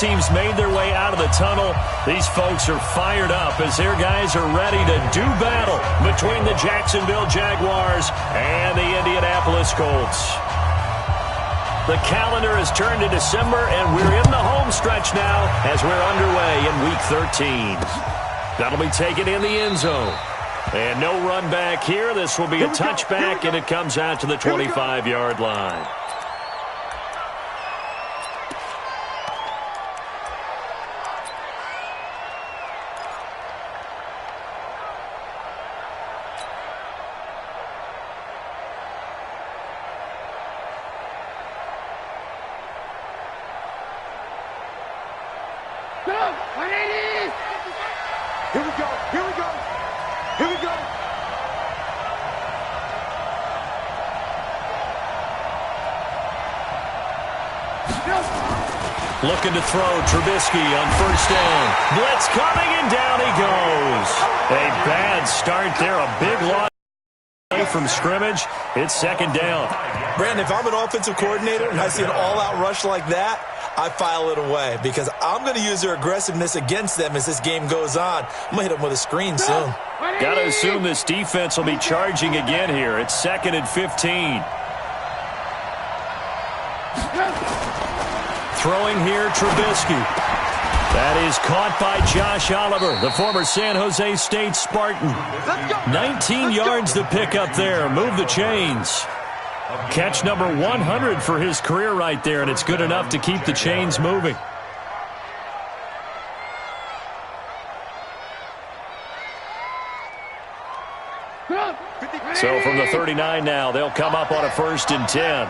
teams made their way out of the tunnel. These folks are fired up as their guys are ready to do battle between the Jacksonville Jaguars and the Indianapolis Colts. The calendar has turned to December, and we're in the home stretch now as we're underway in Week 13. That'll be taken in the end zone. And no run back here. This will be a touchback, and it comes out to the 25-yard line. Looking to throw, Trubisky on first down. Blitz coming, and down he goes. A bad start there, a big loss from scrimmage. It's second down. Brandon, if I'm an offensive coordinator and I see an all-out rush like that, I file it away because I'm going to use their aggressiveness against them as this game goes on. I'm going to hit them with a screen soon. Got to assume this defense will be charging again here. It's 2nd and 15. Throwing here, Trubisky. That is caught by Josh Oliver, the former San Jose State Spartan. 19 yards to pick up there. Move the chains. Catch number 100 for his career right there, and it's good enough to keep the chains moving. So from the 39 now, they'll come up on a 1st and 10.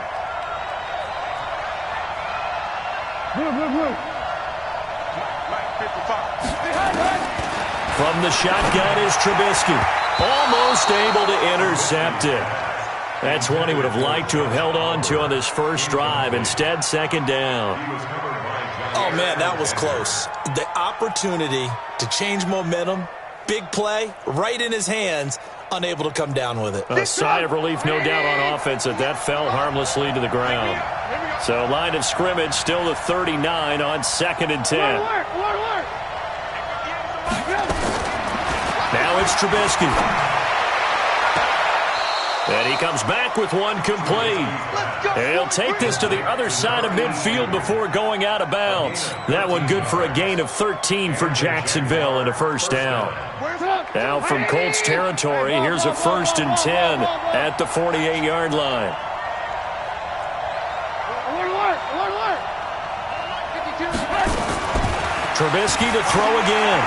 From the shotgun is Trubisky. Almost able to intercept it. That's one he would have liked to have held on to on this first drive. Instead, 2nd down. Oh, man, that was close. The opportunity to change momentum, big play, right in his hands, unable to come down with it. A sigh of relief, no doubt, on offense that fell harmlessly to the ground. So line of scrimmage still the 39 on 2nd and 10. Now it's Trubisky. And he comes back with one complete. And he'll take this to the other side of midfield before going out of bounds. That one good for a gain of 13 for Jacksonville and a 1st down. Now from Colts territory, here's a 1st and 10 at the 48-yard line. Trubisky to throw again.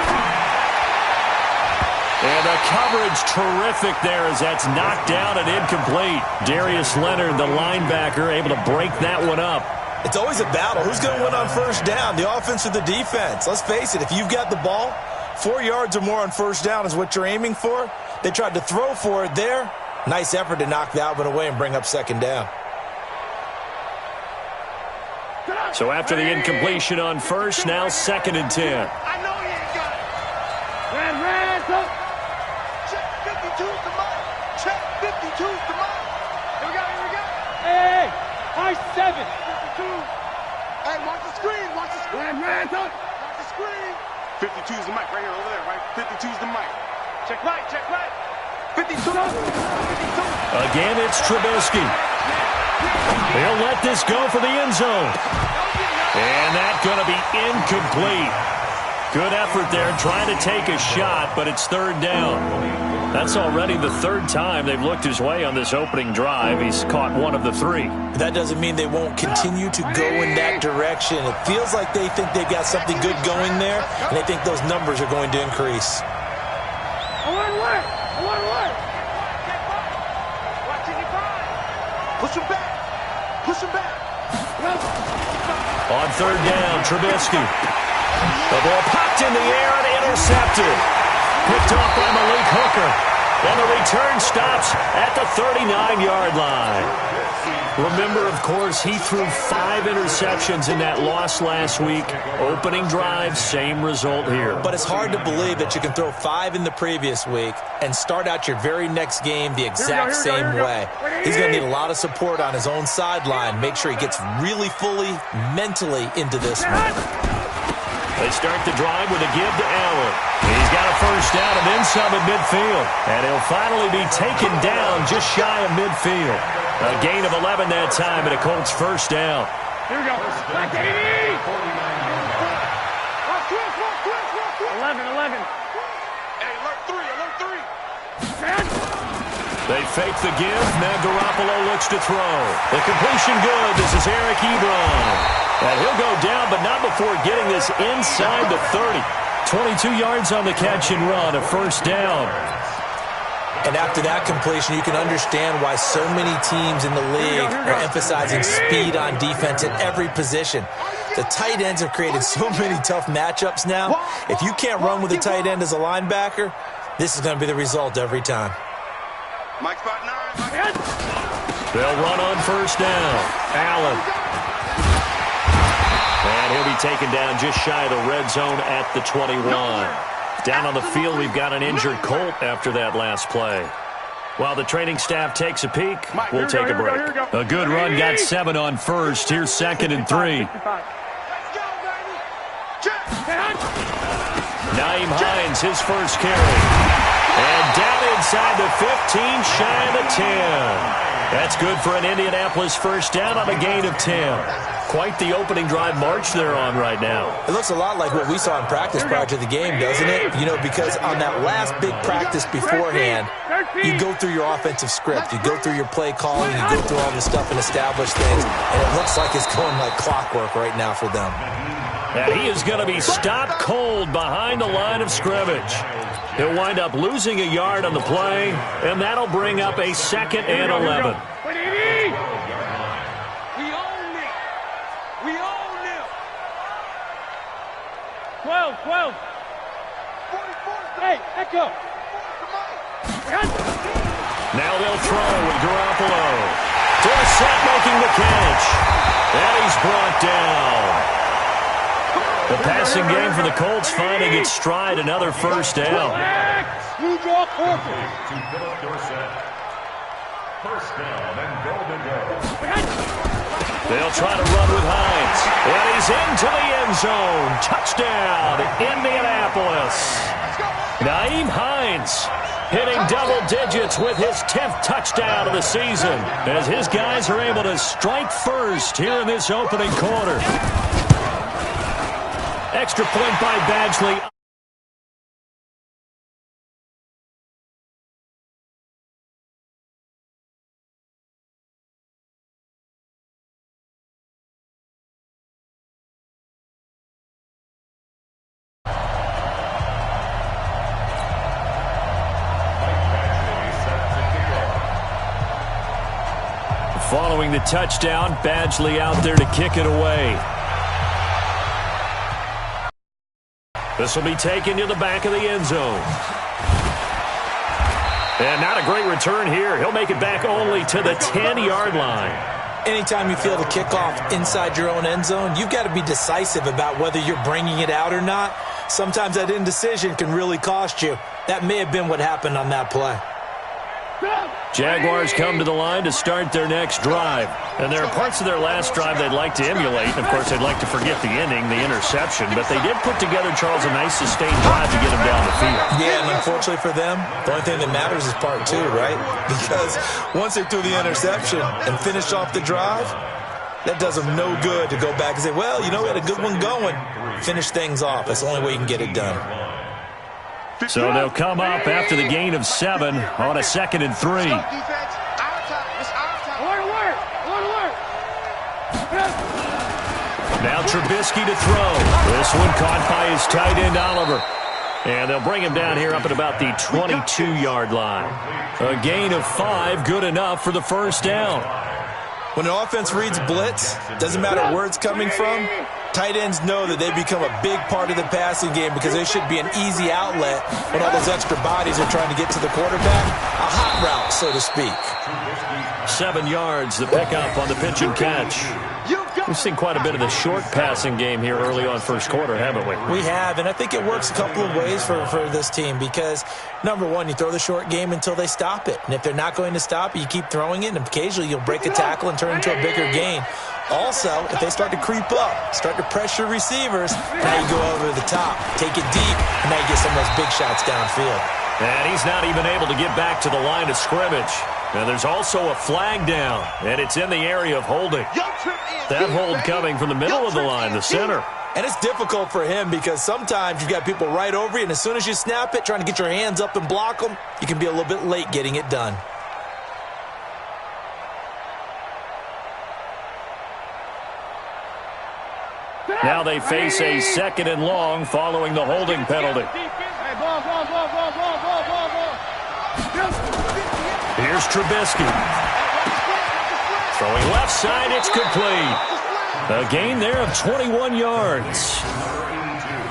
And the coverage terrific there as that's knocked down and incomplete. Darius Leonard, the linebacker, able to break that one up. It's always a battle. Who's going to win on 1st down, the offense or the defense? Let's face it, if you've got the ball, 4 yards or more on 1st down is what you're aiming for. They tried to throw for it there. Nice effort to knock that one away and bring up 2nd down. So after the incompletion on 1st, now 2nd and 10. I know he ain't got it. Red, check 52's the mark. Check 52's the mark. Here we go. Hey, I-7. 52. Hey, watch the screen. Watch the screen. Watch the screen. 52's the mic right here, over there, right? 52's the mic. Check right. 52. Again, it's Trubisky. They'll let this go for the end zone. And that's going to be incomplete. Good effort there trying to take a shot, but it's 3rd down. That's already the 3rd time they've looked his way on this opening drive. He's caught one of the 3. That doesn't mean they won't continue to go in that direction. It feels like they think they've got something good going there, and they think those numbers are going to increase. Push him back. On 3rd down, Trubisky. The ball popped in the air and intercepted. Picked off by Malik Hooker. And the return stops at the 39-yard line. Remember, of course, he threw 5 interceptions in that loss last week. Opening drive, same result here. But it's hard to believe that you can throw 5 in the previous week and start out your very next game the exact same way. He's going to need a lot of support on his own sideline. Make sure he gets really fully mentally into this one. They start the drive with a give to Allen. He's got a first down and then some at midfield. And he'll finally be taken down just shy of midfield. A gain of 11 that time and a Colts first down. Here we go. 11. Hey, alert 3. They fake the give. Now Garoppolo looks to throw. The completion good. This is Eric Ebron. And he'll go down, but not before getting this inside the 30. 22 yards on the catch and run, a first down. And after that completion, you can understand why so many teams in the league are emphasizing speed on defense at every position. The tight ends have created so many tough matchups now. If you can't run with a tight end as a linebacker, this is going to be the result every time. Mike spot 9. They'll run on first down. Allen. And he'll be taken down just shy of the red zone at the 21. Down on the field, we've got an injured Colt after that last play. While the training staff takes a peek, we'll take a break. A good run, got 7 on first. Here's 2nd and 3. Nyheim Hines, his first carry. And down inside the 15, shy of the 10. That's good for an Indianapolis first down on a gain of 10. Quite the opening drive march they're on right now. It looks a lot like what we saw in practice prior to the game, doesn't it? You know, because on that last big practice beforehand, you go through your offensive script, you go through your play calling, you go through all the stuff and establish things, and it looks like it's going like clockwork right now for them. And he is going to be stopped cold behind the line of scrimmage. He'll wind up losing a yard on the play, and that'll bring up a 2nd and 11. We own them. 12. Hey, Echo. Now they'll throw with Garoppolo. Dorsett making the catch. And he's brought down. The passing game for the Colts finding its stride, another first down. You draw corporate. First down and go. They'll try to run with Hines. And he's into the end zone. Touchdown, Indianapolis. Nyheim Hines hitting double digits with his 10th touchdown of the season as his guys are able to strike first here in this opening quarter. Extra point by Badgley. Following the touchdown, Badgley out there to kick it away. This will be taken to the back of the end zone. And not a great return here. He'll make it back only to the 10-yard line. Anytime you feel the kickoff inside your own end zone, you've got to be decisive about whether you're bringing it out or not. Sometimes that indecision can really cost you. That may have been what happened on that play. Jaguars come to the line to start their next drive. And there are parts of their last drive they'd like to emulate. Of course, they'd like to forget the ending, the interception. But they did put together, Charles, a nice sustained drive to get them down the field. Yeah, and unfortunately for them, the only thing that matters is part 2, right? Because once they threw the interception and finished off the drive, that does them no good to go back and say, well, you know, we had a good one going. Finish things off. That's the only way you can get it done. So they'll come up after the gain of 7 on a 2nd and 3. Now Trubisky to throw. This one caught by his tight end, Oliver. And they'll bring him down here up at about the 22-yard line. A gain of 5, good enough for the first down. When an offense reads blitz, doesn't matter where it's coming from, tight ends know that they become a big part of the passing game because they should be an easy outlet when all those extra bodies are trying to get to the quarterback. A hot route, so to speak. 7 yards, the pickup on the pitch and catch. We've seen quite a bit of the short passing game here early on first quarter, haven't we? We have, and I think it works a couple of ways for this team because, number one, you throw the short game until they stop it. And if they're not going to stop it, you keep throwing it, and occasionally you'll break a tackle and turn into a bigger gain. Also, if they start to creep up, start to pressure receivers, now you go over the top, take it deep, and now you get some of those big shots downfield. And he's not even able to get back to the line of scrimmage. And there's also a flag down, and it's in the area of holding. That hold coming from the middle of the line, the center. And it's difficult for him because sometimes you've got people right over you, and as soon as you snap it, trying to get your hands up and block them, you can be a little bit late getting it done. Now they face a 2nd and long following the holding penalty. Here's Trubisky. Throwing left side, it's complete. A gain there of 21 yards.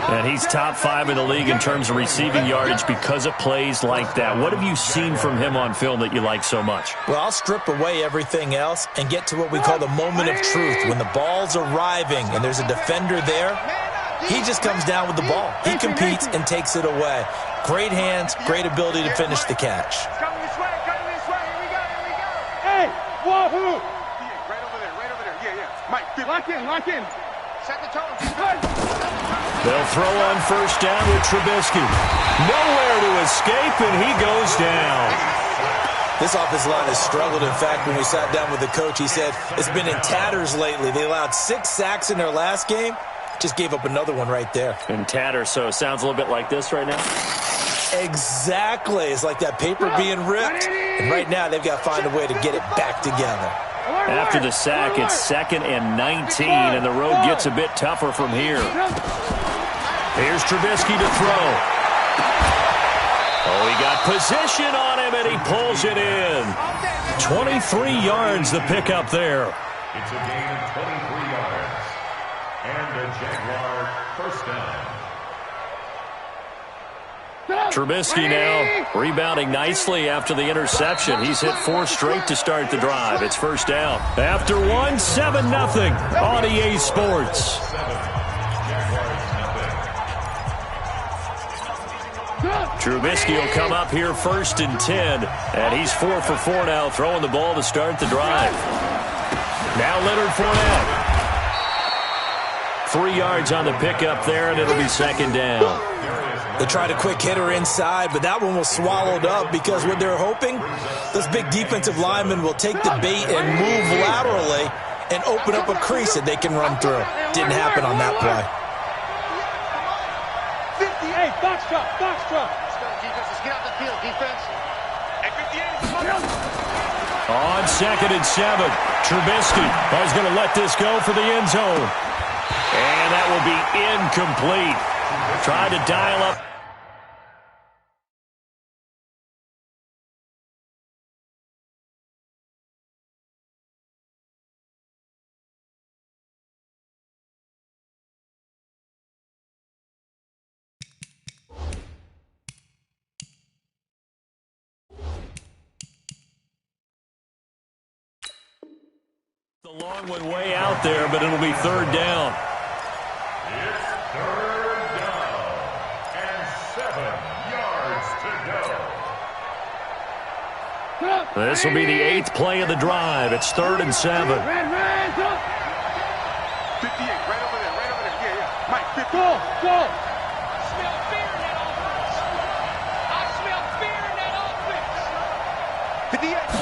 And he's top 5 in the league in terms of receiving yardage because of plays like that. What have you seen from him on film that you like so much? Well, I'll strip away everything else and get to what we call the moment of truth. When the ball's arriving and there's a defender there, he just comes down with the ball. He competes and takes it away. Great hands, great ability to finish the catch. Coming this way, here we go. Hey, wahoo! Right over there, yeah. Mike, lock in. Set the tone. They'll throw on first down with Trubisky. Nowhere to escape, and he goes down. This offensive line has struggled. In fact, when we sat down with the coach, he said it's been in tatters lately. They allowed 6 sacks in their last game. Just gave up another one right there. In tatters, so it sounds a little bit like this right now. Exactly. It's like that paper being ripped. And right now, they've got to find a way to get it back together. After the sack, it's 2nd and 19, and the road gets a bit tougher from here. Here's Trubisky to throw. Oh, he got position on him, and he pulls it in. 23 yards, the pickup there. It's a gain of 23 yards. And a Jaguar first down. Trubisky now rebounding nicely after the interception. He's hit 4 straight to start the drive. It's first down. After 1, 7-0 on EA Sports. Trubisky will come up here 1st and 10. And he's 4 for 4 now, throwing the ball to start the drive. Now Leonard Fournette. 3 yards on the pickup there, and it'll be 2nd down. They tried a quick hitter inside, but that one was swallowed up because what they're hoping, those big defensive linemen will take the bait and move laterally and open up a crease that they can run through. Didn't happen on that play. 58, box drop. Let's go, defense. Let's get out the field, defense. At 58. On 2nd and 7, Trubisky is going to let this go for the end zone. And that will be incomplete. Tried to dial up. The long one way out there, but it'll be 3rd down. It's 3rd down and 7 yards to go. This will be the 8th play of the drive. It's 3rd and 7. 58, right over there, yeah. Mike, 50. Go. I smell fear in that offense. 58.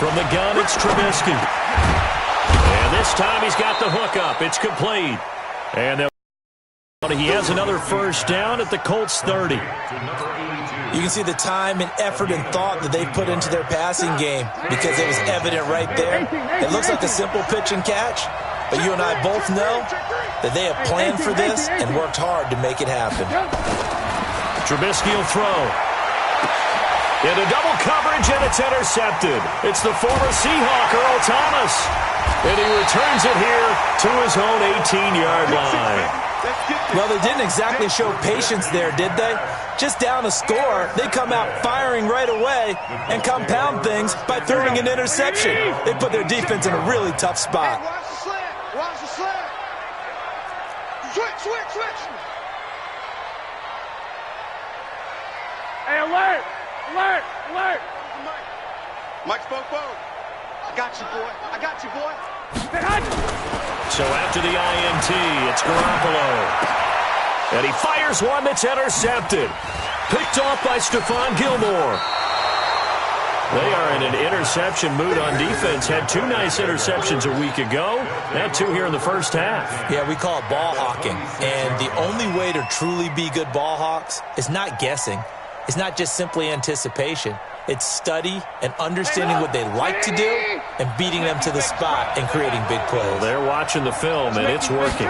From the gun, it's Trubisky. And this time he's got the hook up. It's complete. And he has another first down at the Colts 30. You can see the time and effort and thought that they put into their passing game because it was evident right there. It looks like a simple pitch and catch, but you and I both know that they have planned for this and worked hard to make it happen. Trubisky will throw. Into double coverage, and it's intercepted. It's the former Seahawk, Earl Thomas. And he returns it here to his own 18-yard line. Well, they didn't exactly show patience there, did they? Just down a score, they come out firing right away and compound things by throwing an interception. They put their defense in a really tough spot. Watch the slant. Switch. Hey, alert. Mike spoke forward. I got you, boy. So after the INT, it's Garoppolo. And he fires one that's intercepted. Picked off by Stephon Gilmore. They are in an interception mood on defense. Had 2 nice interceptions a week ago. Now 2 here in the first half. Yeah, we call it ball hawking. And the only way to truly be good ball hawks is not guessing. It's not just simply anticipation. It's study and understanding what they like to do and beating them to the spot and creating big plays. Well, they're watching the film, and it's working.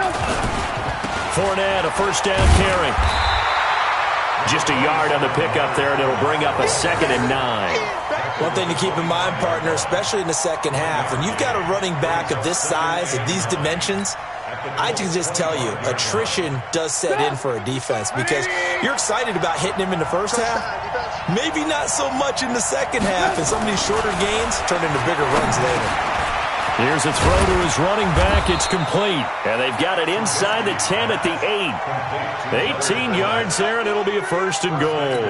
Fournette, a first down carry. Just a yard on the pickup there, and it'll bring up a 2nd and 9. One thing to keep in mind, partner, especially in the second half, when you've got a running back of this size, of these dimensions, I can just tell you, attrition does set in for a defense because you're excited about hitting him in the first half. Maybe not so much in the second half, and some of these shorter gains turn into bigger runs later. Here's a throw to his running back. It's complete. And they've got it inside the 10 at the 8. 18 yards there, and it'll be a 1st and goal.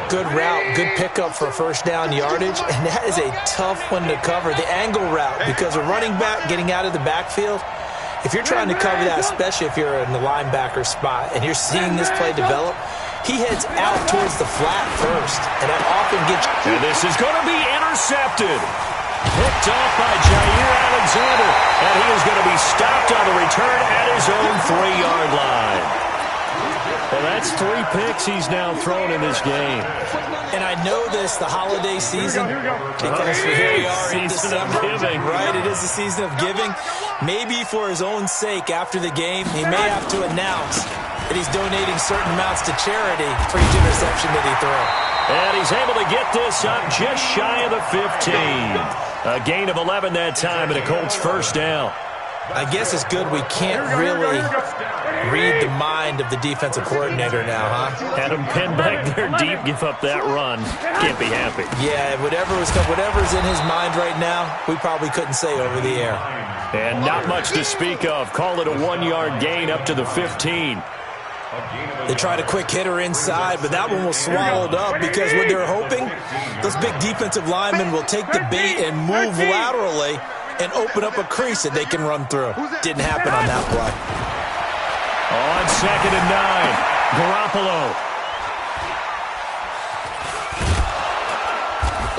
Good route, good pickup for first down yardage, and that is a tough one to cover, the angle route, because a running back getting out of the backfield, if you're trying to cover that, especially if you're in the linebacker spot, and you're seeing this play develop, he heads out towards the flat first, and that often gets... And this is going to be intercepted. Picked off by Jair Alexander, and he is going to be stopped on the return at his own 3-yard line. Well, that's 3 picks he's now thrown in this game. And I know this, the holiday season, because here we are in December, right? It is the season of giving. Maybe for his own sake, after the game, he may have to announce that he's donating certain amounts to charity for each interception that he throws. And he's able to get this up just shy of the 15. A gain of 11 that time, and a Colts first down. I guess it's good we can't really read the mind of the defensive coordinator now, huh? Had him pinned back there deep, give up that run. Can't be happy. Yeah, whatever's in his mind right now, we probably couldn't say over the air. And not much to speak of. Call it a 1-yard gain up to the 15. They tried a quick hitter inside, but that one was swallowed up because what they're hoping, those big defensive linemen will take the bait and move laterally and open up a crease that they can run through. Didn't happen on that play. On 2nd and 9, Garoppolo.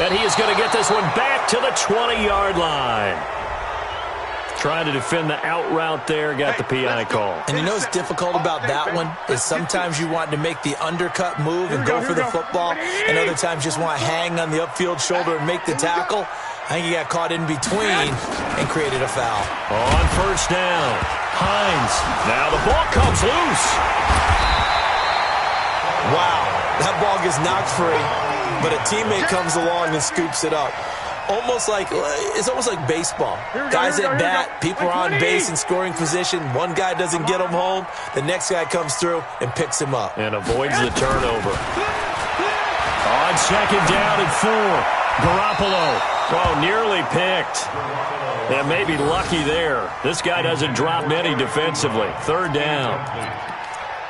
And he is going to get this one back to the 20-yard line. Trying to defend the out route there, got the PI call. And you know what's difficult about that one is sometimes you want to make the undercut move and go for the football, and other times just want to hang on the upfield shoulder and make the tackle. I think he got caught in between and created a foul. On first down, Hines. Now the ball comes loose. Wow, that ball gets knocked free, but a teammate comes along and scoops it up. It's almost like baseball. Guys at bat, people are on base in scoring position. One guy doesn't get him home. The next guy comes through and picks him up. And avoids the turnover. On 2nd down and 4, Garoppolo. Oh, nearly picked. Yeah, maybe lucky there. This guy doesn't drop many defensively. 3rd down.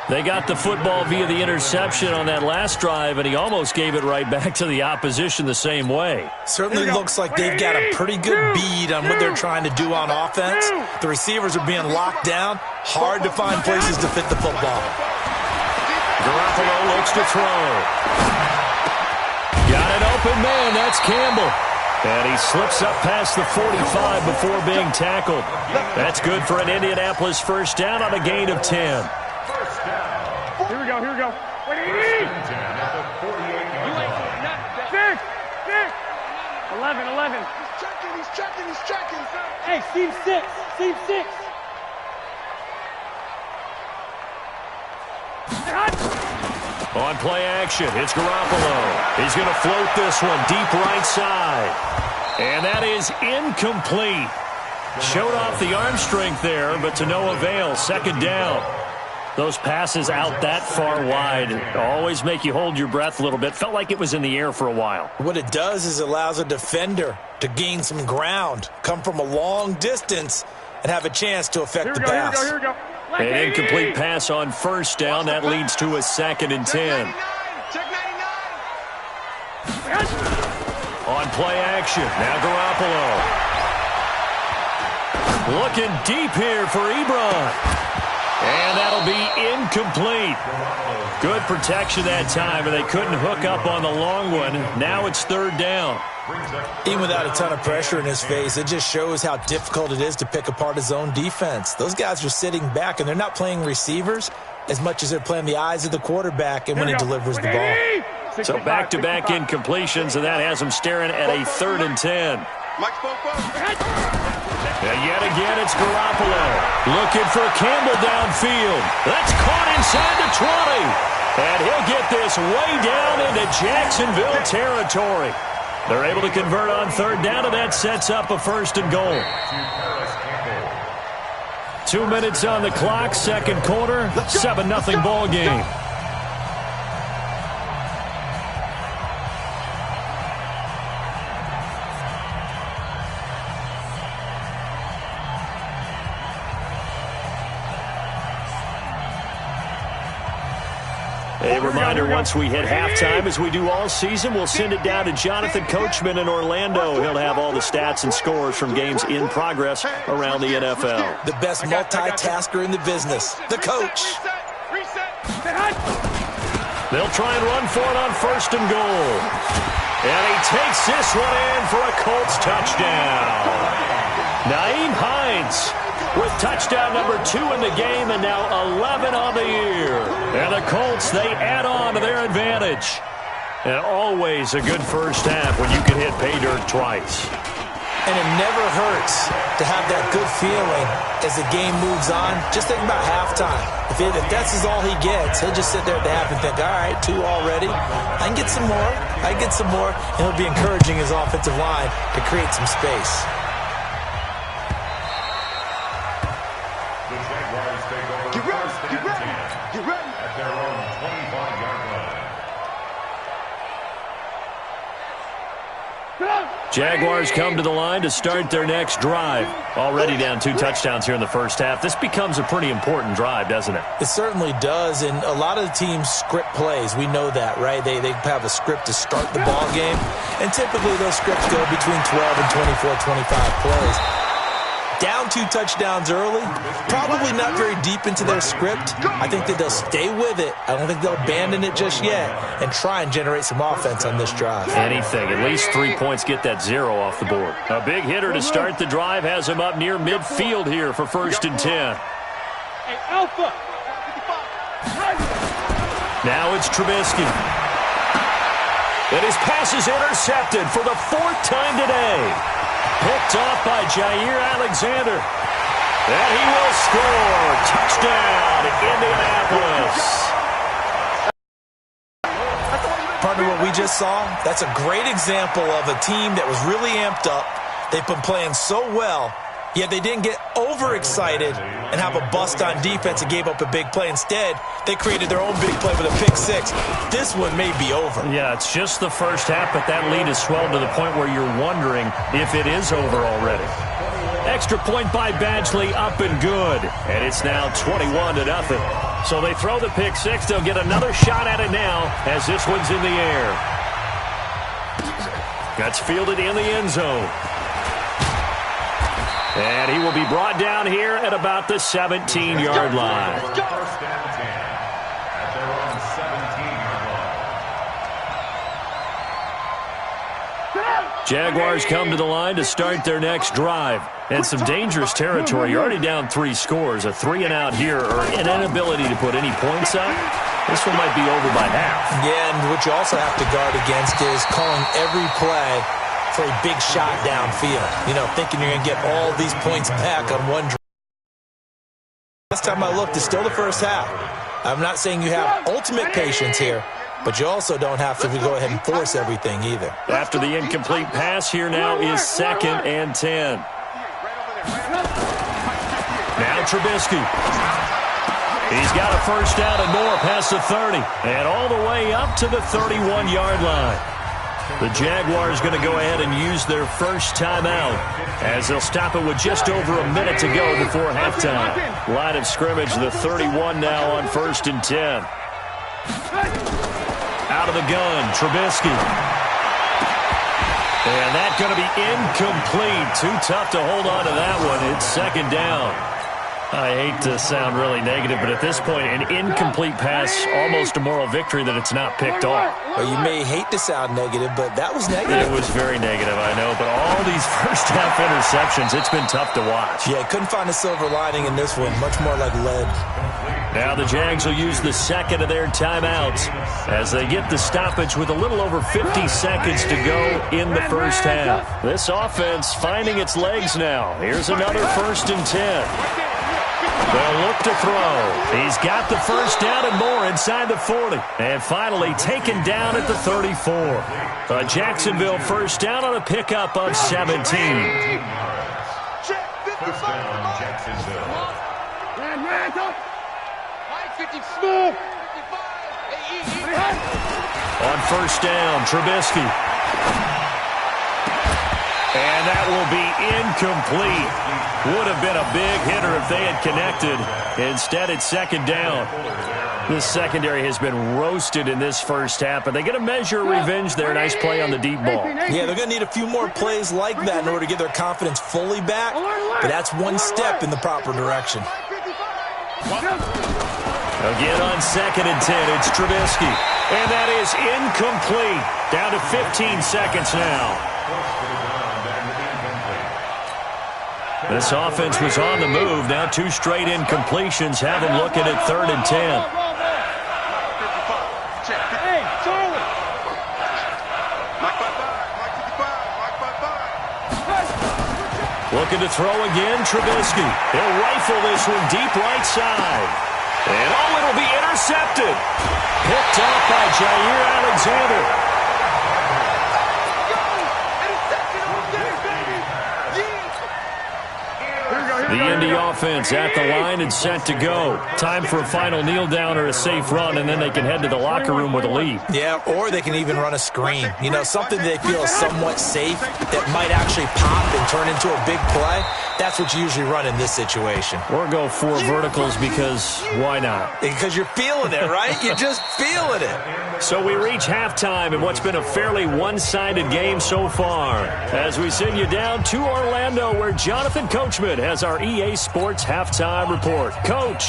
They got the football via the interception on that last drive, and he almost gave it right back to the opposition the same way. Certainly looks like they've got a pretty good bead on what they're trying to do on offense. The receivers are being locked down. Hard to find places to fit the football. Garoppolo looks to throw. Got an open man. That's Campbell. And he slips up past the 45 before being tackled. That's good for an Indianapolis first down on a gain of 10. Here we go. What do you need? 6. 11. He's checking. Hey, seam 6. On play action, it's Garoppolo. He's going to float this one deep right side. And that is incomplete. Showed off the arm strength there, but to no avail. 2nd down. Those passes out that far wide always make you hold your breath a little bit. Felt like it was in the air for a while. What it does is it allows a defender to gain some ground, come from a long distance, and have a chance to affect the pass. Here we go. An incomplete pass on first down. That leads to a 2nd and 10. Check 99. On play action, now Garoppolo. Looking deep here for Ebron. And that'll be incomplete. Good protection that time, and they couldn't hook up on the long one. Now it's third down. Even without a ton of pressure in his face, it just shows how difficult it is to pick apart his own defense. Those guys are sitting back, and they're not playing receivers as much as they're playing the eyes of the quarterback and when he delivers the ball. So back-to-back incompletions, and that has him staring at a 3rd and 10. And yet again, it's Garoppolo looking for Campbell downfield. That's caught inside the 20. And he'll get this way down into Jacksonville territory. They're able to convert on 3rd down, and that sets up a 1st and goal. 2 minutes on the clock, 2nd quarter, 7-0 ball game. A reminder, once we hit halftime, as we do all season, we'll send it down to Jonathan Coachman in Orlando. He'll have all the stats and scores from games in progress around the NFL. The best multitasker in the business, the coach. They'll try and run for it on 1st and goal. And he takes this one in for a Colts touchdown. Nyheim Hines with touchdown number 2 in the game, and now 11 on the year. And the Colts, they add on to their advantage. And always a good first half when you can hit pay dirt twice. And it never hurts to have that good feeling as the game moves on. Just think about halftime. If that's all he gets, he'll just sit there at the half and think, all right, 2 already. I can get some more. I can get some more. And he'll be encouraging his offensive line to create some space. Jaguars come to the line to start their next drive. Already down 2 touchdowns here in the first half. This becomes a pretty important drive, doesn't it? It certainly does, and a lot of the teams script plays. We know that, right? They have a script to start the ball game, and typically those scripts go between 12 and 24, 25 plays. Down 2 touchdowns early, probably not very deep into their script. I think that they'll stay with it. I don't think they'll abandon it just yet and try and generate some offense on this drive. Anything. At least 3 points, get that 0 off the board. A big hitter to start the drive has him up near midfield here for 1st and 10. Hey, Alpha. Now it's Trubisky. And his pass is intercepted for the 4th time today. Picked off by Jair Alexander. And he will score. Touchdown, Indianapolis. Partner, what we just saw, that's a great example of a team that was really amped up. They've been playing so well, yet they didn't get overexcited and have a bust on defense and gave up a big play. Instead, they created their own big play with a pick 6. This one may be over. Yeah, it's just the first half, but that lead has swelled to the point where you're wondering if it is over already. Extra point by Badgley, up and good. And it's now 21-0. So they throw the pick 6. They'll get another shot at it now as this one's in the air. That's fielded in the end zone. And he will be brought down here at about the 17-yard line. First and 10 at their own 17-yard line. Jaguars come to the line to start their next drive. And some dangerous territory. You're already down 3 scores. A 3-and-out here, or an inability to put any points up. This one might be over by half. Yeah, and what you also have to guard against is calling every play for a big shot downfield. You know, thinking you're going to get all these points back on one drive. Last time I looked, it's still the first half. I'm not saying you have ultimate patience here, but you also don't have to go ahead and force everything either. After the incomplete pass, here now is 2nd and 10. Now Trubisky. He's got a first down and more past the 30. And all the way up to the 31-yard line. The Jaguars going to go ahead and use their first timeout as they'll stop it with just over a minute to go before halftime. Line of scrimmage, the 31 now on 1st and 10. Out of the gun, Trubisky. And that's going to be incomplete. Too tough to hold on to that one. It's second down. I hate to sound really negative, but at this point, an incomplete pass, almost a moral victory that it's not picked off. Well, you may hate to sound negative, but that was negative. It was very negative, I know, but all these first-half interceptions, it's been tough to watch. Yeah, couldn't find a silver lining in this one. Much more like lead. Now the Jags will use the second of their timeouts as they get the stoppage with a little over 50 seconds to go in the first half. This offense finding its legs now. Here's another 1st and 10. They'll look to throw. He's got the first down and more inside the 40. And finally taken down at the 34. A Jacksonville first down on a pickup of 17. First down, Jacksonville. On first down, Trubisky. And that will be incomplete. Would have been a big hitter if they had connected. Instead, it's second down. This secondary has been roasted in this first half, but they get a measure of revenge there. Nice play on the deep ball. Yeah, they're going to need a few more plays like that in order to get their confidence fully back, but that's one step in the proper direction. Again on 2nd and 10, it's Trubisky. And that is incomplete. Down to 15 seconds now. This offense was on the move. Now 2 straight incompletions have them looking at 3rd and 10. Hey, Charlie. Looking to throw again, Trubisky. He'll rifle this one deep right side. And it'll be intercepted. Picked off by Jair Alexander. The Indy offense at the line and set to go. Time for a final kneel down or a safe run, and then they can head to the locker room with a lead. Yeah, or they can even run a screen. You know, something they feel is somewhat safe that might actually pop and turn into a big play. That's what you usually run in this situation. Or go 4 verticals because why not? Because you're feeling it, right? You're just feeling it. So we reach halftime in what's been a fairly one-sided game so far. As we send you down to Orlando, where Jonathan Coachman has our EA Sports Halftime Report. Coach.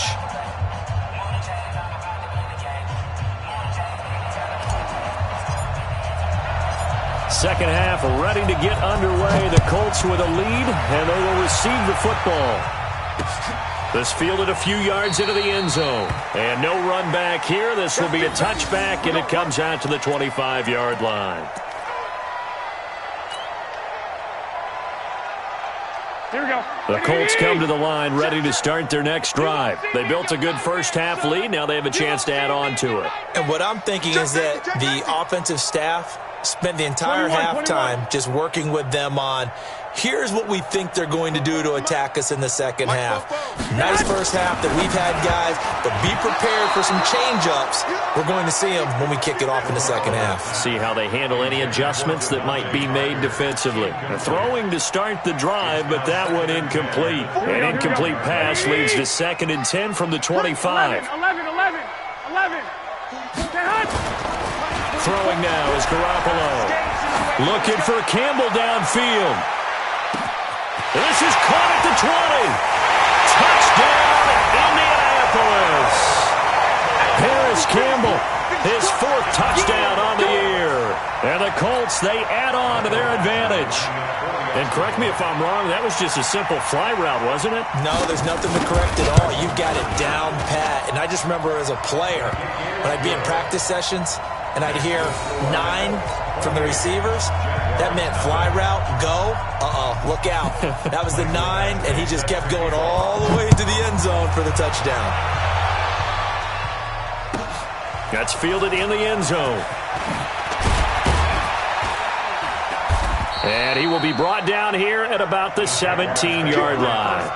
Second half ready to get underway. The Colts with a lead, and they will receive the football. This fielded a few yards into the end zone. And no run back here. This will be a touchback, and it comes out to the 25-yard line. Here we go. The Colts come to the line ready to start their next drive. They built a good first-half lead. Now they have a chance to add on to it. And what I'm thinking is that the offensive staff spent the entire halftime just working with them on, here's what we think they're going to do to attack us in the second half. Nice first half that we've had, guys, but be prepared for some change-ups. We're going to see them when we kick it off in the second half. See how they handle any adjustments that might be made defensively. Throwing to start the drive, but that one incomplete. An incomplete pass leads to 2nd and 10 from the 25. 11. Throwing now is Garoppolo. Looking for Campbell downfield. This is caught at the 20. Touchdown, Indianapolis. Paris Campbell, his 4th touchdown on the year. And the Colts, they add on to their advantage. And correct me if I'm wrong, that was just a simple fly route, wasn't it? No, there's nothing to correct at all. You've got it down pat. And I just remember as a player, when I'd be in practice sessions, and I'd hear 9 from the receivers, that meant fly route, go, look out. That was the 9, and he just kept going all the way to the end zone for the touchdown. That's fielded in the end zone. And he will be brought down here at about the 17-yard line.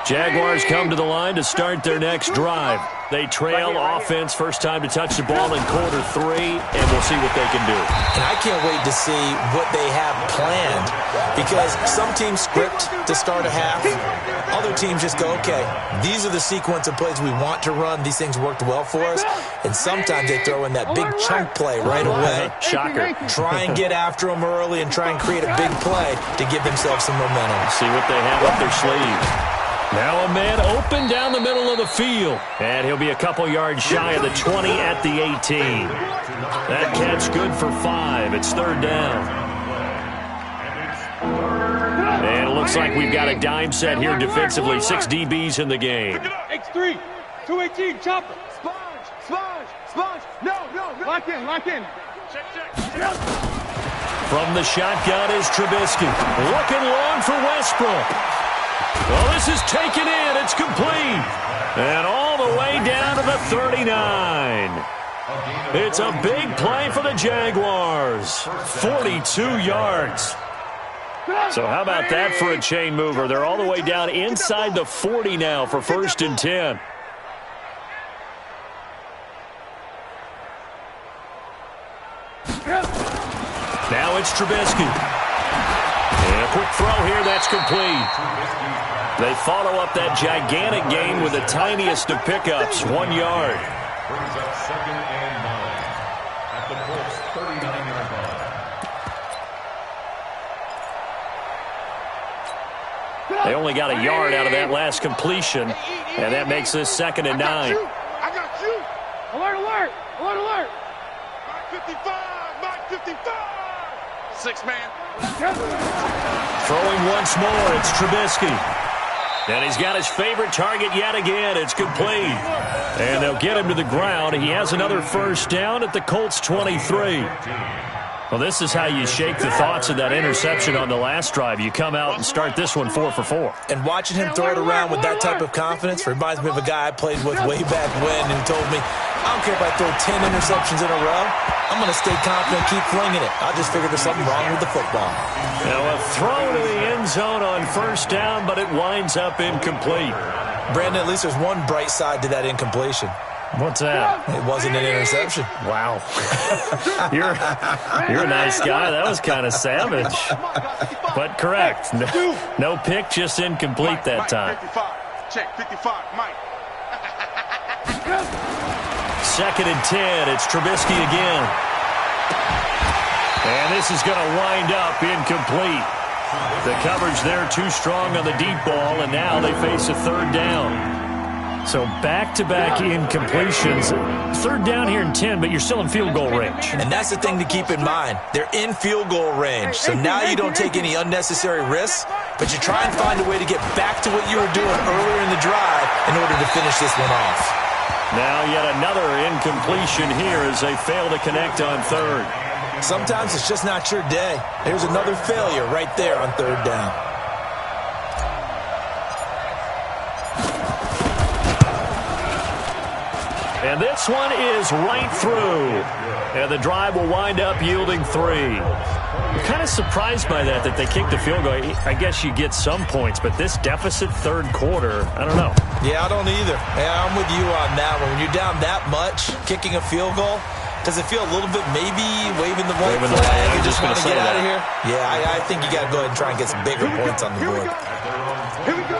Jaguars come to the line to start their next drive. They trail offense first time to touch the ball in quarter 3, and we'll see what they can do. And I can't wait to see what they have planned, because some teams script to start a half. Other teams just go, okay, these are the sequence of plays we want to run. These things worked well for us. And sometimes they throw in that big chunk play right away. Shocker. Try and get after them early and try and create a big play to give themselves some momentum. See what they have up their sleeve. Now a man open down the middle of the field. And he'll be a couple yards shy of the 20 at the 18. That catch good for 5. It's third down. And it looks like we've got a dime set here defensively. 6 DBs in the game. X3, 218, chopper. Sponge. No. Lock in. Check. From the shotgun is Trubisky. Looking long for Westbrook. Well, this is taken in. It's complete. And all the way down to the 39. It's a big play for the Jaguars. 42 yards. So how about that for a chain mover? They're all the way down inside the 40 now for 1st and 10. Now it's Trubisky. And a quick throw here, that's complete. They follow up that gigantic gain with the tiniest of pickups, 1 yard. Brings up 2nd and 9 at the Colts 39-yard line. They only got a yard out of that last completion, and that makes this 2nd and 9. I got you. Alert. Mark 55. 6-man. Throwing once more, it's Trubisky. And he's got his favorite target yet again. It's complete. And they'll get him to the ground. He has another first down at the Colts 23. Well, this is how you shake the thoughts of that interception on the last drive. You come out and start this one 4 for 4. And watching him throw it around with that type of confidence reminds me of a guy I played with way back when, and he told me, I don't care if I throw 10 interceptions in a row. I'm going to stay confident, keep flinging it. I just figured there's something wrong with the football. Now a throw to the end zone on first down, but it winds up incomplete. Brandon, at least there's one bright side to that incompletion. What's that? It wasn't an interception. Wow. You're a nice guy. That was kind of savage. But correct. No pick, just incomplete that time. 55. Check, 55, Mike. 2nd and 10. It's Trubisky again. And this is going to wind up incomplete. The coverage there too strong on the deep ball, and now they face a 3rd down. So back-to-back incompletions. 3rd down here in 10, but you're still in field goal range. And that's the thing to keep in mind. They're in field goal range. So now you don't take any unnecessary risks, but you try and find a way to get back to what you were doing earlier in the drive in order to finish this one off. Now yet another incompletion here as they fail to connect on 3rd. Sometimes it's just not your day. There's another failure right there on 3rd down. And this one is right through. And the drive will wind up yielding 3. I'm kind of surprised by that they kicked the field goal. I guess you get some points, but this deficit 3rd quarter, I don't know. Yeah, I don't either. Yeah, I'm with you on that one. When you're down that much, kicking a field goal, does it feel a little bit maybe waving the white flag? You just want to get out of here? Yeah, I think you got to go ahead and try and get some bigger points on the board. Here we go.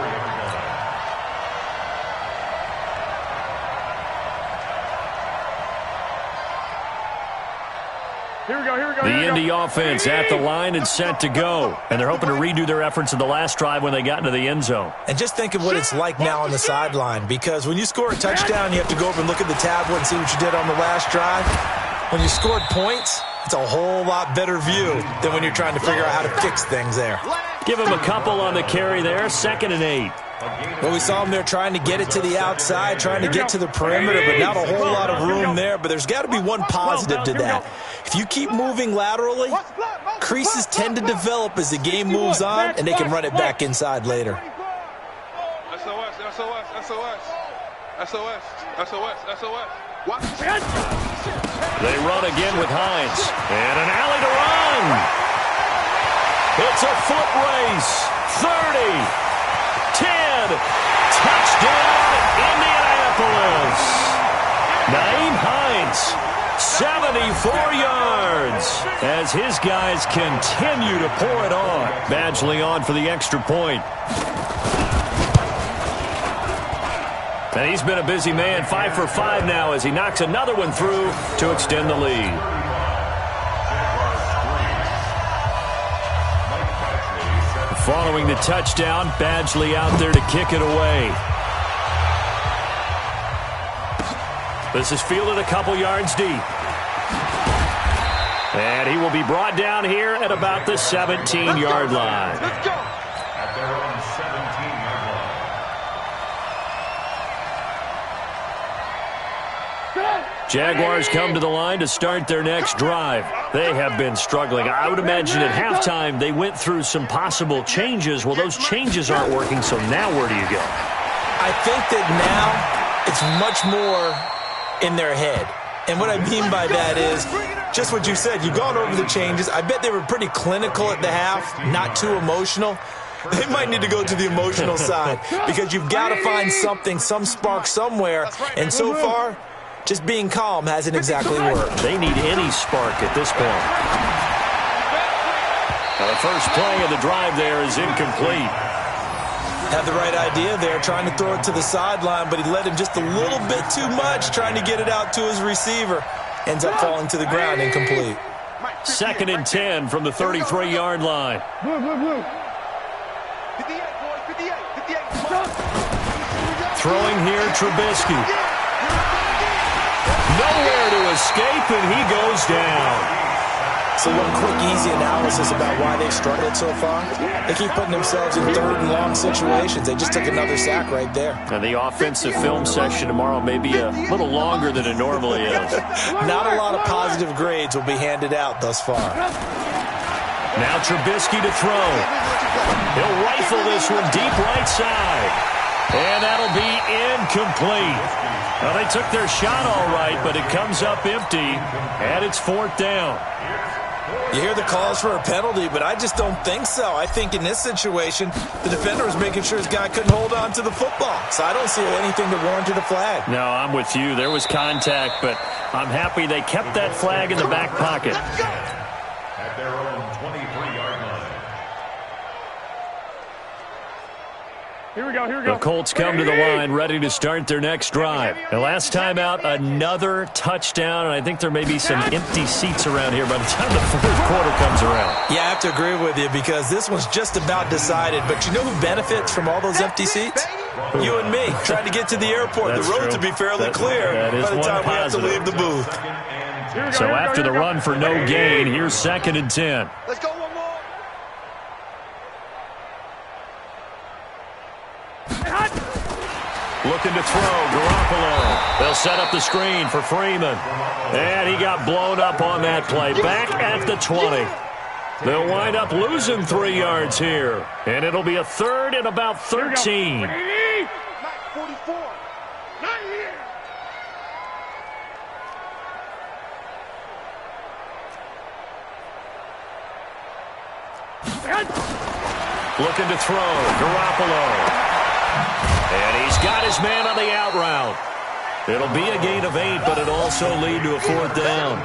The Indy offense at the line and set to go. And they're hoping to redo their efforts in the last drive when they got into the end zone. And just think of what it's like now on the sideline, because when you score a touchdown, you have to go over and look at the tablet and see what you did on the last drive. When you scored points, it's a whole lot better view than when you're trying to figure out how to fix things there. Give him a couple on the carry there, 2nd and 8. Well, we saw him there trying to get it to the outside, trying to get to the perimeter, but not a whole lot of room there. But there's got to be one positive to that. If you keep moving laterally, creases tend to develop as the game moves on, and they can run it back inside later. SOS. What? They run again with Hines. And an alley to run. It's a foot race. 30. 10. 74 yards as his guys continue to pour it on. Badgley on for the extra point. And he's been a busy man, 5 for 5 now as he knocks another one through to extend the lead. Following the touchdown, Badgley out there to kick it away. This is fielded a couple yards deep. And he will be brought down here at about the 17-yard line. Let's go. At their own 17-yard line. Jaguars come to the line to start their next drive. They have been struggling. I would imagine at halftime they went through some possible changes. Well, those changes aren't working, so now where do you go? I think that now it's much more in their head. And what I mean by that is just what you said. You've gone over the changes. I bet they were pretty clinical at the half, not too emotional. They might need to go to the emotional side because you've got to find something, some spark somewhere. And so far, just being calm hasn't exactly worked. They need any spark at this point. Now the first play of the drive there is incomplete. Had the right idea there, trying to throw it to the sideline, but he led him just a little bit too much, trying to get it out to his receiver. Ends up falling to the ground incomplete. 2nd and 10 from the 33-yard line. 58, boys, 58. Throwing here, Trubisky. Nowhere to escape, and he goes down. So one quick, easy analysis about why they've struggled so far. They keep putting themselves in 3rd and long situations. They just took another sack right there. And the offensive film session tomorrow may be a little longer than it normally is. Not a lot of positive grades will be handed out thus far. Now Trubisky to throw. He'll rifle this one deep right side. And that'll be incomplete. Well, they took their shot all right, but it comes up empty, and it's 4th down. You hear the calls for a penalty, but I just don't think so. I think in this situation, the defender was making sure his guy couldn't hold on to the football. So I don't see anything that warranted a flag. No, I'm with you. There was contact, but I'm happy they kept that flag in the back pocket. At their own 23-yard line. Here we go. The Colts come to the line ready to start their next drive. The last time out, another touchdown, and I think there may be some empty seats around here by the time the 4th quarter comes around. Yeah, I have to agree with you because this one's just about decided. But you know who benefits from all those empty seats? You and me, trying to get to the airport. That's the roads true. will be fairly clear that is by the one time we have to positive. leave the booth. So after the run for no gain, here's 2nd and 10. Let's go one more. Looking to throw, Garoppolo. They'll set up the screen for Freeman. And he got blown up on that play. Back at the 20. They'll wind up losing 3 yards here. And it'll be a 3rd and about 13. Not 44. Not here. Looking to throw, Garoppolo. And he's got his man on the out route. It'll be a gain of 8, but it'll also lead to a 4th down.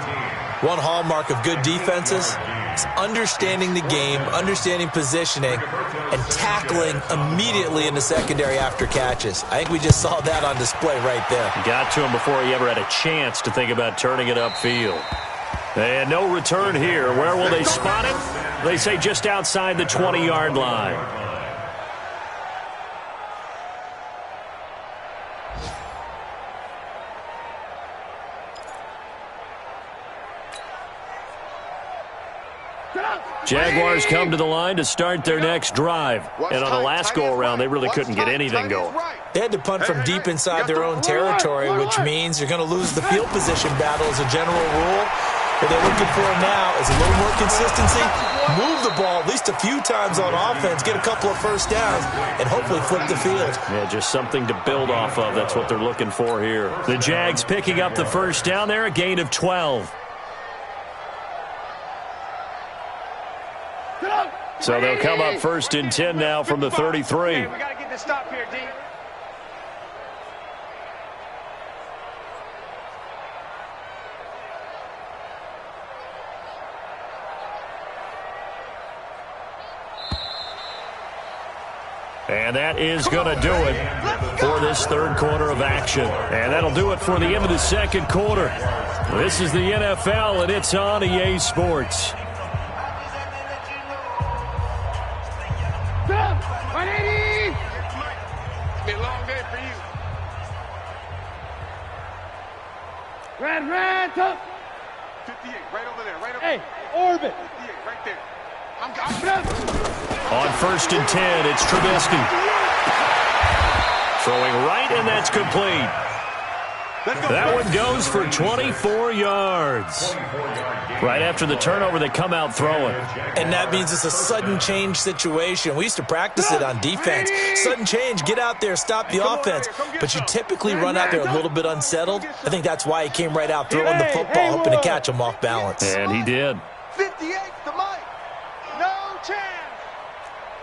One hallmark of good defenses is understanding the game, understanding positioning, and tackling immediately in the secondary after catches. I think we just saw that on display right there. Got to him before he ever had a chance to think about turning it upfield. And no return here. Where will they spot him? They say just outside the 20-yard line. Jaguars come to the line to start their next drive. And on the last go-around, they really couldn't get anything going. They had to punt from deep inside their own territory, which means you're going to lose the field position battle as a general rule. What they're looking for now is a little more consistency, move the ball at least a few times on offense, get a couple of first downs, and hopefully flip the field. Yeah, just something to build off of. That's what they're looking for here. The Jags picking up the first down there, a gain of 12. So they'll come up 1st and 10 now from the 33. We got to get this stop here, D. And that is going to do it for this third quarter of action. And that'll do it for the end of the second quarter. This is the NFL, and it's on EA Sports. Go! 180! It's been a long day for you. Red, up! 58, right over there, right over there. Hey, orbit! 58, right there. I'm on 1st and 10, it's Trubisky. Throwing right, and that's complete. That one goes for 24 yards. Right after the turnover, they come out throwing. And that means it's a sudden change situation. We used to practice it on defense. Sudden change, get out there, stop the offense. But you typically run out there a little bit unsettled. I think that's why he came right out throwing the football, hoping to catch him off balance. And he did. 58 to Mike. No chance.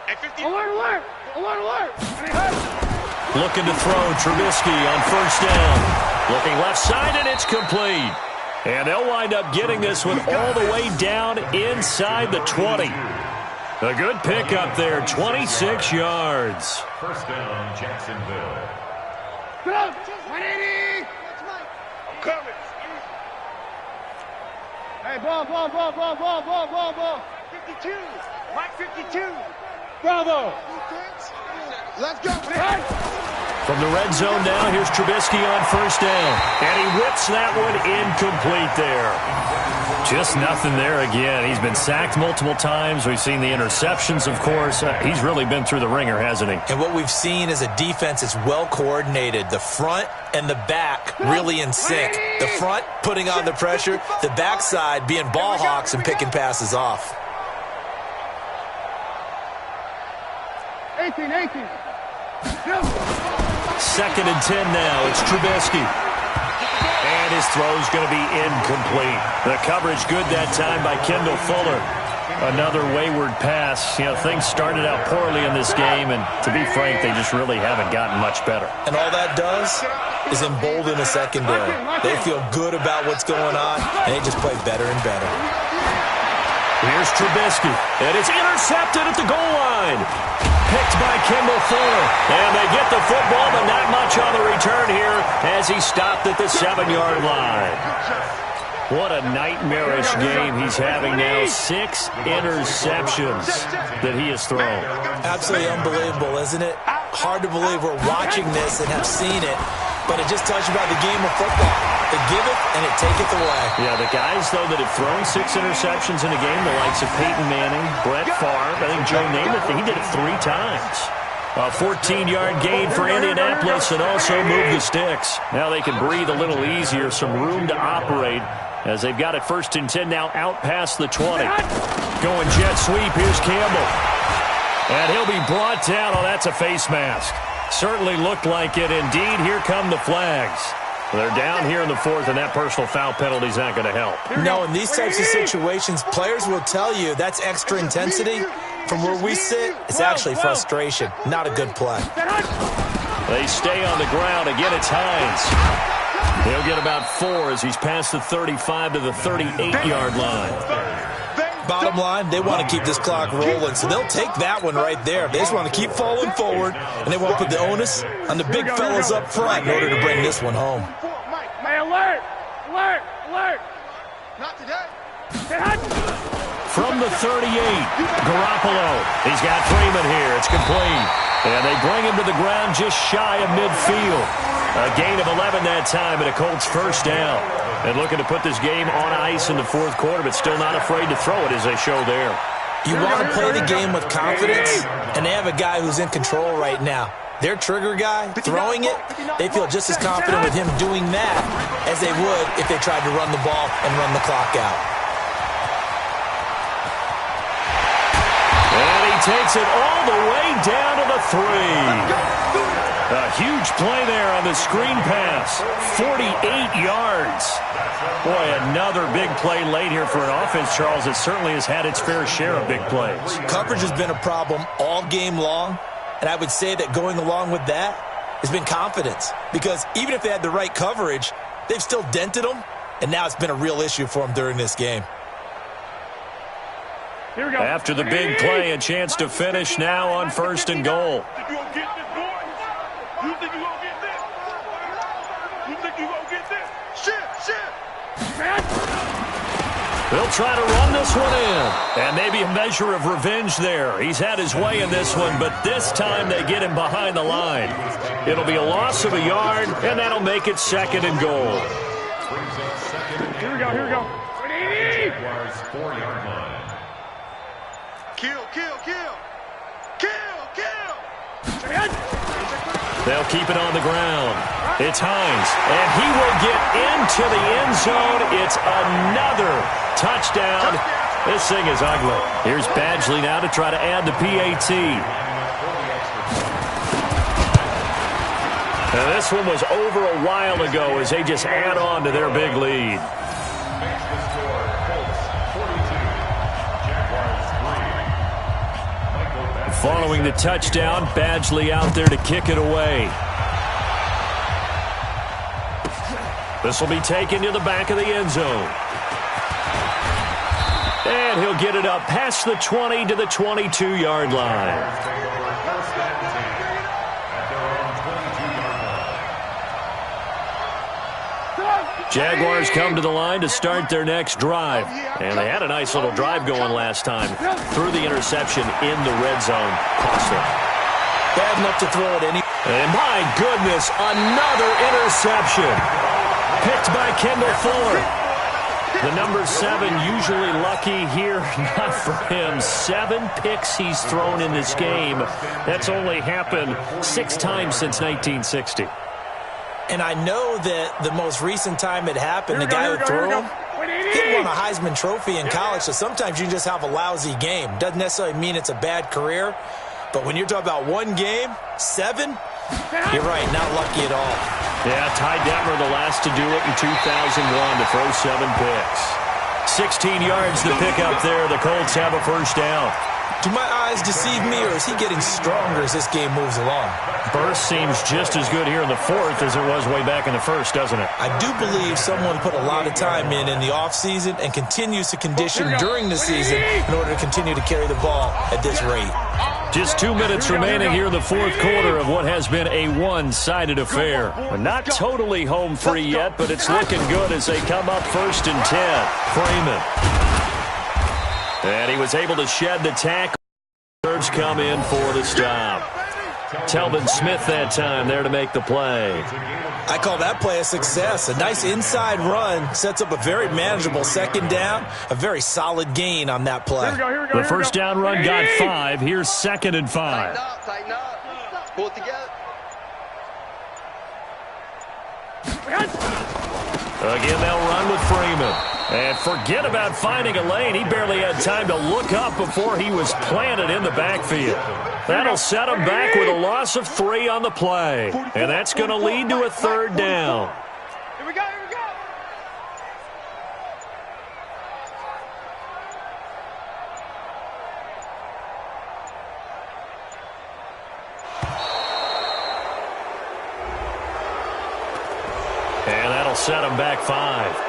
Hey, 50. Alert. Looking to throw, Trubisky on 1st down. Looking left side, and it's complete. And they'll wind up getting this one all the way down inside the 20. A good pickup there, 26 yards. 1st down, Jacksonville. Go! 180! I'm coming. Hey, ball. 52. Mike 52. Bravo. Let's go. From the red zone now, here's Trubisky on 1st down. And he whips that one incomplete there. Just nothing there again. He's been sacked multiple times. We've seen the interceptions, of course. He's really been through the ringer, hasn't he? And what we've seen is a defense that's well coordinated. The front and the back really in sync. The front putting on the pressure. The backside being ball hawks and picking passes off. 18. 2nd and 10 now. It's Trubisky. And his throw's going to be incomplete. The coverage good that time by Kendall Fuller. Another wayward pass. You know, things started out poorly in this game, and to be frank, they just really haven't gotten much better. And all that does is embolden the secondary. They feel good about what's going on, and they just play better and better. Here's Trubisky, and it's intercepted at the goal line. Picked by Kendall Fuller. And they get the football, but not much on the return here as he stopped at the 7-yard line. What a nightmarish game he's having now. 6 interceptions that he has thrown. Absolutely unbelievable, isn't it? Hard to believe we're watching this and have seen it, but it just tells you about the game of football. It giveth and it taketh away. Yeah, the guys, though, that have thrown 6 interceptions in a game, the likes of Peyton Manning, Brett Favre, I think Joe Namath, he did it 3 times. A 14-yard gain for Indianapolis and also move the sticks. Now they can breathe a little easier, some room to operate as they've got it 1st and 10 now out past the 20. Going jet sweep, here's Campbell. And he'll be brought down. Oh, that's a face mask. Certainly looked like it. Indeed, here come the flags. They're down here in the 4th, and that personal foul penalty is not going to help. No, in these types of situations, players will tell you that's extra intensity. From where we sit, it's actually frustration. Not a good play. They stay on the ground. Again, it's Hines. He'll get about 4 as he's past the 35 to the 38-yard line. Bottom line, they want to keep this clock rolling, so they'll take that one right there. They just want to keep falling forward, and they want to put the onus on the big fellas up front in order to bring this one home. Hey, alert! Not today. From the 38, Garoppolo. He's got Freeman here. It's complete. And they bring him to the ground just shy of midfield. A gain of 11 that time, and a Colts 1st down. And looking to put this game on ice in the 4th quarter, but still not afraid to throw it as they show there. You want to play the game with confidence, and they have a guy who's in control right now. Their trigger guy, throwing it, they feel just as confident with him doing that as they would if they tried to run the ball and run the clock out. And he takes it all the way down to the 3. A huge play there on the screen pass. 48 yards. Boy, another big play late here for an offense, Charles, that certainly has had its fair share of big plays. Coverage has been a problem all game long, and I would say that going along with that has been confidence. Because even if they had the right coverage, they've still dented them, and now it's been a real issue for them during this game. After the big play, a chance to finish now on 1st and goal. They'll try to run this one in. And maybe a measure of revenge there. He's had his way in this one, but this time they get him behind the line. It'll be a loss of a yard, and that'll make it 2nd and goal. Here we go. Jaguars 4-yard line. Kill. They'll keep it on the ground. It's Hines, and he will get into the end zone. It's another touchdown. This thing is ugly. Here's Badgley now to try to add the PAT. And this one was over a while ago as they just add on to their big lead. Following the touchdown, Badgley out there to kick it away. This will be taken to the back of the end zone. And he'll get it up past the 20 to the 22-yard line. Jaguars come to the line to start their next drive. And they had a nice little drive going last time. Threw the interception in the red zone. Cost them. Bad enough to throw it any. And my goodness, another interception. Picked by Kendall Fuller. The number 7 usually lucky here. Not for him. 7 picks he's thrown in this game. That's only happened 6 times since 1960. And I know that the most recent time it happened, the guy who threw him, he won a Heisman Trophy in college, so sometimes you just have a lousy game. Doesn't necessarily mean it's a bad career, but when you're talking about one game, 7, you're right, not lucky at all. Yeah, Ty Detmer the last to do it in 2001 to throw 7 picks. 16 yards to pick up there. The Colts have a first down. Do my eyes deceive me, or is he getting stronger as this game moves along? Burst seems just as good here in the 4th as it was way back in the 1st, doesn't it? I do believe someone put a lot of time in the offseason and continues to condition during the season in order to continue to carry the ball at this rate. Just 2 minutes remaining here in the 4th quarter of what has been a one-sided affair. Not totally home free yet, but it's looking good as they come up 1st and 10. Freeman. And he was able to shed the tackle. Birds come in for the stop. Telvin Smith that time there to make the play. I call that play a success. A nice inside run sets up a very manageable 2nd down. A very solid gain on that play. The first down run got 5. Here's 2nd and 5. Tighten up. Pull it together. Again, they'll run with Freeman. And forget about finding a lane. He barely had time to look up before he was planted in the backfield. That'll set him back with a loss of 3 on the play. And that's going to lead to a 3rd down. Here we go. And that'll set him back 5.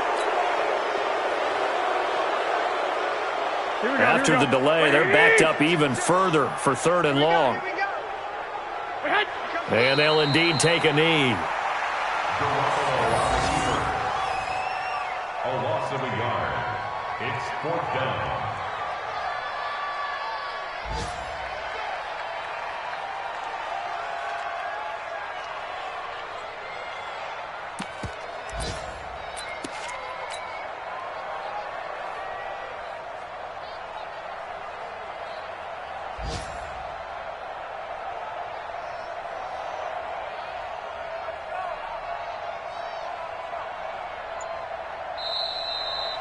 After the delay, they're backed up even further for 3rd and long. And they'll indeed take a knee. A loss of a yard. It's 4th down.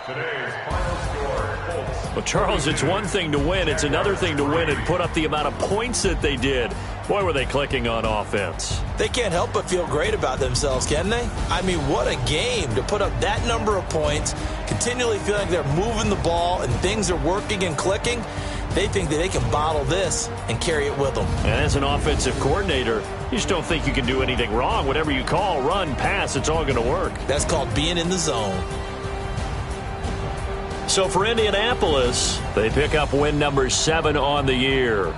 Today's final score, Colts. Well, Charles, it's one thing to win. It's another thing to win and put up the amount of points that they did. Boy, were they clicking on offense. They can't help but feel great about themselves, can they? I mean, what a game to put up that number of points, continually feel like they're moving the ball and things are working and clicking. They think that they can bottle this and carry it with them. And as an offensive coordinator, you just don't think you can do anything wrong. Whatever you call, run, pass, it's all going to work. That's called being in the zone. So for Indianapolis, they pick up win number 7 on the year.